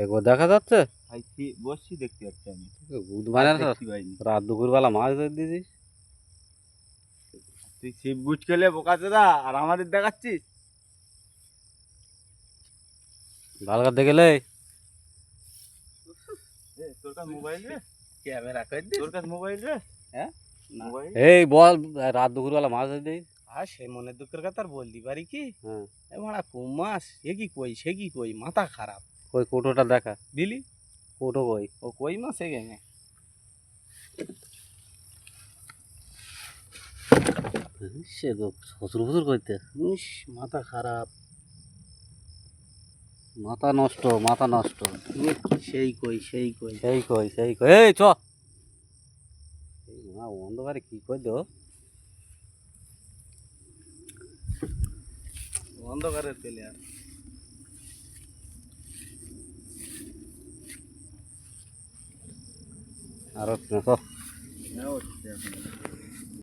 একবার দেখা যাচ্ছে ভাই বসছি দেখতে পাচ্ছি আমি। ভূত মানে দেখতে পাইনি। রাত দুপুরবেলা মাছ ধরে দিয়েছিস তুই ছিপ বুঝ খেলে বোকাচোদা আর আমাদের দেখাচ্ছিস। ভালো করে দেখলে তোর কাছে মোবাইল রে? ক্যামেরা করে দিস। তোর কাছে মোবাইল রে? হ্যাঁ না। মোবাইল এই বল রাত দুপুরবেলা মাছ ধরে দিস আর সে মনের দুঃখের কথা আর বলতে পারি কি? হ্যাঁ এ মারা কুমাস এ কি কই সে কি কই মাথা খারাপ ওই কোটোটা দেখা দিলি কোটো কই ও কই মাছ এ গেঙে সে তো ফসুর ফসুর করতে ইস মাথা খারাপ মাথা নষ্ট মাথা নষ্ট সেই কই সেই কই সেই কই এই চ এই মা অন্ধকারে কি কই দো অন্ধকারের প্লেয়ার আর হচ্ছে এখন।